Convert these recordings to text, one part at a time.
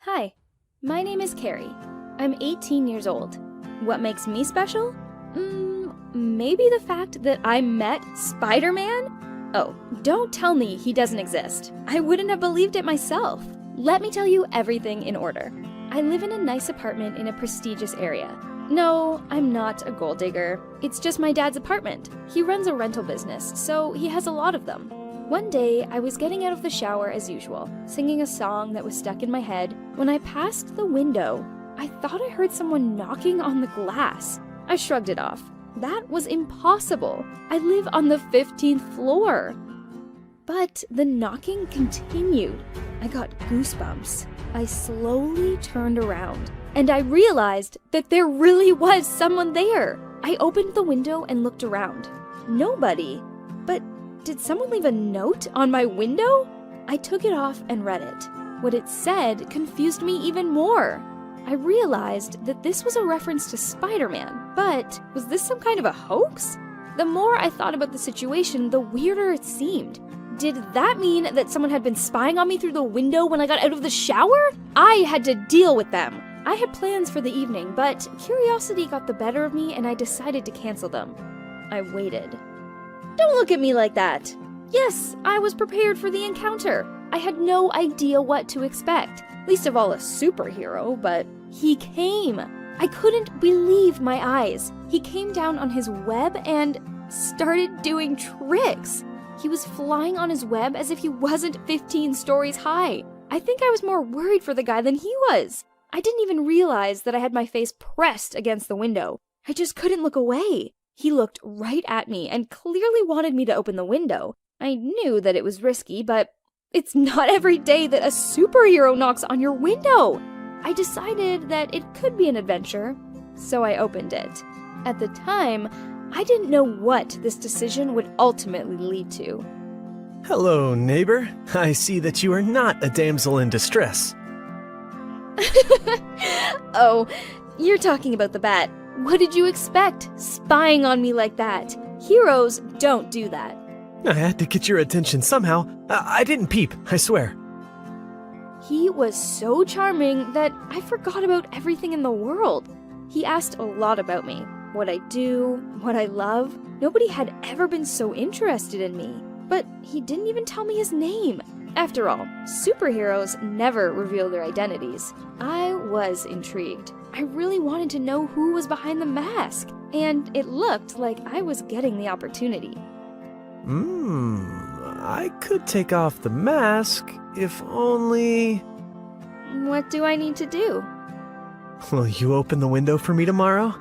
Hi, my name is Carrie. I'm 18 years old. What makes me special? Maybe the fact that I met Spider-Man? Oh, don't tell me he doesn't exist. I wouldn't have believed it myself. Let me tell you everything in order. I live in a nice apartment in a prestigious area. No, I'm not a gold digger. It's just my dad's apartment. He runs a rental business, so he has a lot of them. One day, I was getting out of the shower as usual, singing a song that was stuck in my head. When I passed the window, I thought I heard someone knocking on the glass. I shrugged it off. That was impossible. I live on the 15th floor. But the knocking continued. I got goosebumps. I slowly turned around, and I realized that there really was someone there. I opened the window and looked around. Nobody. But did someone leave a note on my window? I took it off and read it. What it said confused me even more. I realized that this was a reference to Spider-Man, but was this some kind of a hoax? The more I thought about the situation, the weirder it seemed. Did that mean that someone had been spying on me through the window when I got out of the shower? I had to deal with them. I had plans for the evening, but curiosity got the better of me and I decided to cancel them. I waited. Don't look at me like that. Yes, I was prepared for the encounter. I had no idea what to expect, least of all a superhero, but he came. I couldn't believe my eyes. He came down on his web and started doing tricks. He was flying on his web as if he wasn't 15 stories high. I think I was more worried for the guy than he was. I didn't even realize that I had my face pressed against the window. I just couldn't look away. He looked right at me and clearly wanted me to open the window. I knew that it was risky, but it's not every day that a superhero knocks on your window. I decided that it could be an adventure, so I opened it. At the time, I didn't know what this decision would ultimately lead to. Hello, neighbor. I see that you are not a damsel in distress. Oh, you're talking about the bat. What did you expect, spying on me like that? Heroes don't do that. I had to get your attention somehow. I didn't peep, I swear. He was so charming that I forgot about everything in the world. He asked a lot about me. What I do, what I love. Nobody had ever been so interested in me. But he didn't even tell me his name. After all, superheroes never reveal their identities. I was intrigued. I really wanted to know who was behind the mask, and it looked like I was getting the opportunity. I could take off the mask, if only... What do I need to do? Will you open the window for me tomorrow?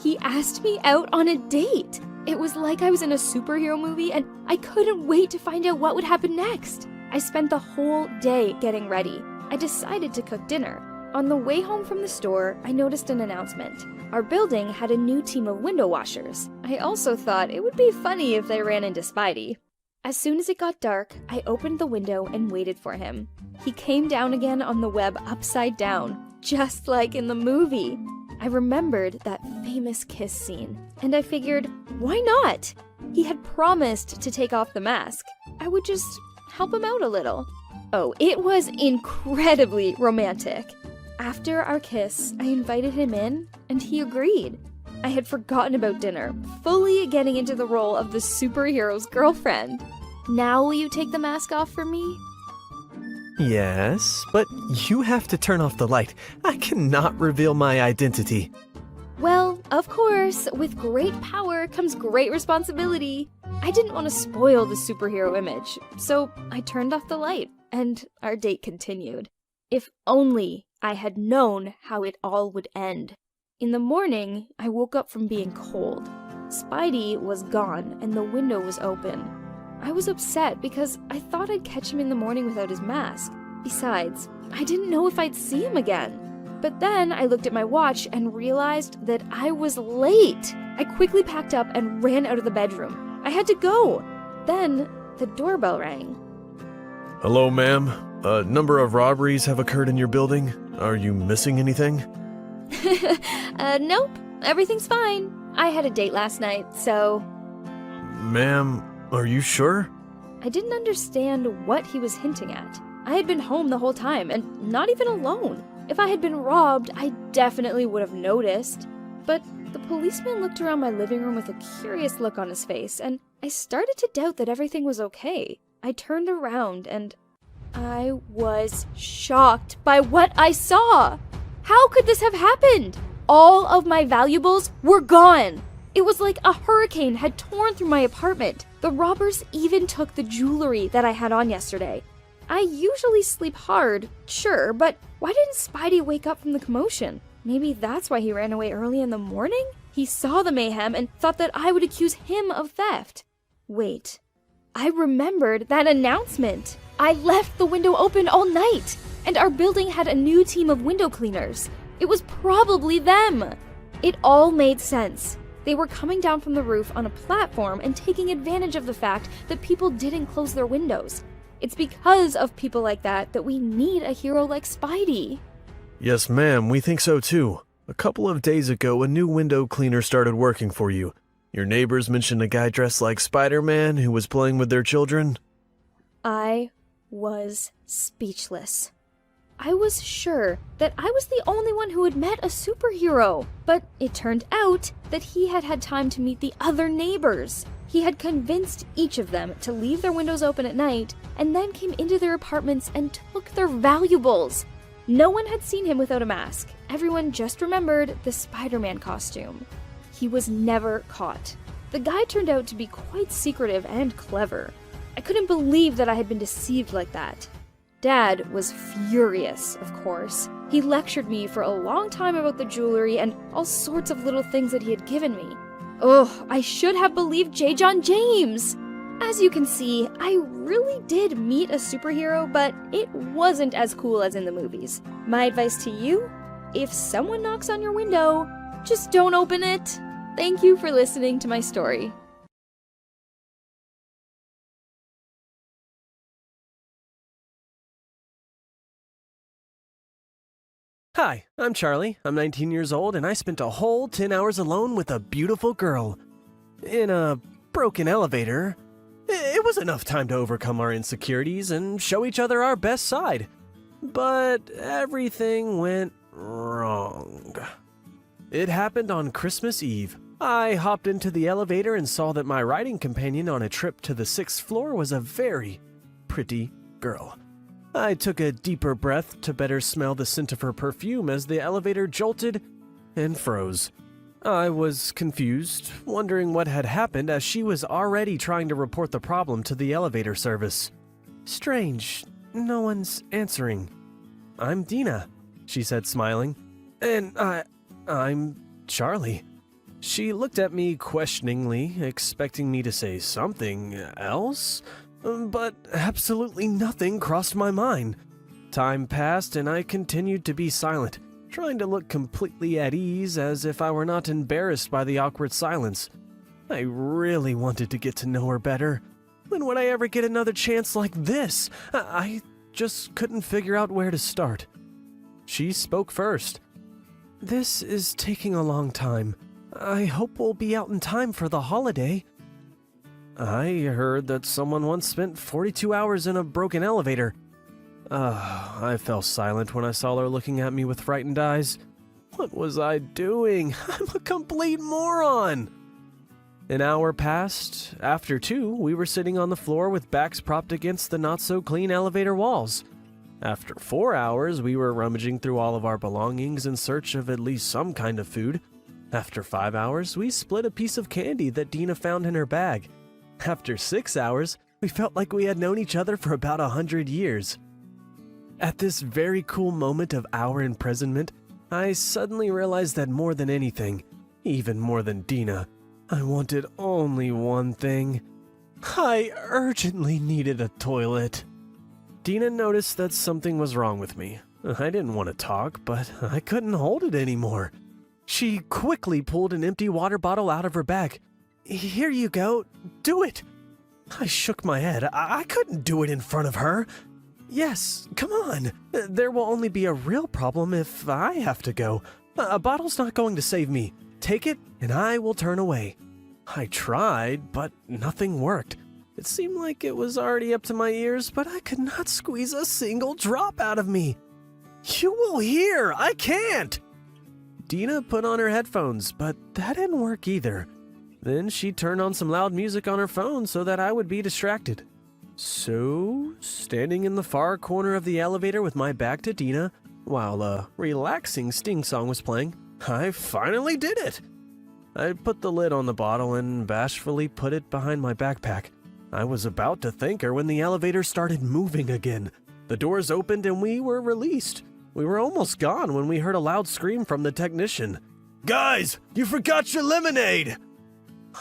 He asked me out on a date. It was like I was in a superhero movie, and I couldn't wait to find out what would happen next. I spent the whole day getting ready. I decided to cook dinner. On the way home from the store, I noticed an announcement. Our building had a new team of window washers. I also thought it would be funny if they ran into Spidey. As soon as it got dark, I opened the window and waited for him. He came down again on the web upside down, just like in the movie. I remembered that famous kiss scene, and I figured, why not? He had promised to take off the mask. I would just help him out a little. Oh, it was incredibly romantic. After our kiss, I invited him in, and he agreed. I had forgotten about dinner, fully getting into the role of the superhero's girlfriend. Now will you take the mask off for me? Yes, but you have to turn off the light. I cannot reveal my identity. Well, of course, with great power comes great responsibility. I didn't want to spoil the superhero image, so I turned off the light, and our date continued. If only I had known how it all would end. In the morning, I woke up from being cold. Spidey was gone, and the window was open. I was upset because I thought I'd catch him in the morning without his mask. Besides, I didn't know if I'd see him again. But then I looked at my watch and realized that I was late. I quickly packed up and ran out of the bedroom. I had to go. Then the doorbell rang. Hello, ma'am. A number of robberies have occurred in your building. Are you missing anything? Nope. Everything's fine. I had a date last night, so... Ma'am, are you sure? I didn't understand what he was hinting at. I had been home the whole time and not even alone. If I had been robbed, I definitely would have noticed. But the policeman looked around my living room with a curious look on his face, and I started to doubt that everything was okay. I turned around and I was shocked by what I saw. How could this have happened? All of my valuables were gone. It was like a hurricane had torn through my apartment. The robbers even took the jewelry that I had on yesterday. I usually sleep hard, sure, but why didn't Spidey wake up from the commotion? Maybe that's why he ran away early in the morning? He saw the mayhem and thought that I would accuse him of theft. Wait, I remembered that announcement. I left the window open all night, and our building had a new team of window cleaners. It was probably them. It all made sense. They were coming down from the roof on a platform and taking advantage of the fact that people didn't close their windows. It's because of people like that that we need a hero like Spidey. Yes, ma'am, we think so too. A couple of days ago, a new window cleaner started working for you. Your neighbors mentioned a guy dressed like Spider-Man who was playing with their children. I was speechless. I was sure that I was the only one who had met a superhero, but it turned out that he had had time to meet the other neighbors. He had convinced each of them to leave their windows open at night and then came into their apartments and took their valuables. No one had seen him without a mask. Everyone just remembered the Spider-Man costume. He was never caught. The guy turned out to be quite secretive and clever. I couldn't believe that I had been deceived like that. Dad was furious, of course. He lectured me for a long time about the jewelry and all sorts of little things that he had given me. Oh, I should have believed J. John James! As you can see, I really did meet a superhero, but it wasn't as cool as in the movies. My advice to you? If someone knocks on your window, just don't open it. Thank you for listening to my story. Hi, I'm Charlie. I'm 19 years old, and I spent a whole 10 hours alone with a beautiful girl. In a broken elevator. It was enough time to overcome our insecurities and show each other our best side. But everything went wrong. It happened on Christmas Eve. I hopped into the elevator and saw that my riding companion on a trip to the 6th floor was a very pretty girl. I took a deeper breath to better smell the scent of her perfume as the elevator jolted and froze. I was confused, wondering what had happened as she was already trying to report the problem to the elevator service. Strange, no one's answering. I'm Dina, she said, smiling. And I'm Charlie. She looked at me questioningly, expecting me to say something else. But absolutely nothing crossed my mind. Time passed and I continued to be silent, trying to look completely at ease as if I were not embarrassed by the awkward silence. I really wanted to get to know her better. When would I ever get another chance like this? I just couldn't figure out where to start. She spoke first. This is taking a long time. I hope we'll be out in time for the holiday. I heard that someone once spent 42 hours in a broken elevator. I fell silent when I saw her looking at me with frightened eyes. What was I doing? I'm a complete moron! An hour passed. After 2, we were sitting on the floor with backs propped against the not-so-clean elevator walls. After 4 hours, we were rummaging through all of our belongings in search of at least some kind of food. After 5 hours, we split a piece of candy that Dina found in her bag. After 6 hours, we felt like we had known each other for about 100 years. At this very cool moment of our imprisonment, I suddenly realized that more than anything, even more than Dina, I wanted only one thing. I urgently needed a toilet. Dina noticed that something was wrong with me. I didn't want to talk, but I couldn't hold it anymore. She quickly pulled an empty water bottle out of her bag. Here you go. Do it. I shook my head. I couldn't do it in front of her. Yes, come on. There will only be a real problem if I have to go. A bottle's not going to save me. Take it, and I will turn away. I tried, but nothing worked. It seemed like it was already up to my ears, but I could not squeeze a single drop out of me. You will hear! I can't! Dina put on her headphones, but that didn't work either. Then she turned on some loud music on her phone so that I would be distracted. So, standing in the far corner of the elevator with my back to Dina, while a relaxing Sting song was playing, I finally did it! I put the lid on the bottle and bashfully put it behind my backpack. I was about to thank her when the elevator started moving again. The doors opened and we were released. We were almost gone when we heard a loud scream from the technician. "Guys, you forgot your lemonade!"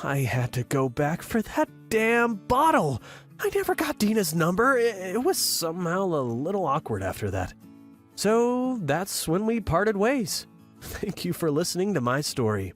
I had to go back for that damn bottle. I never got Dina's number. It was somehow a little awkward after that. So that's when we parted ways. Thank you for listening to my story.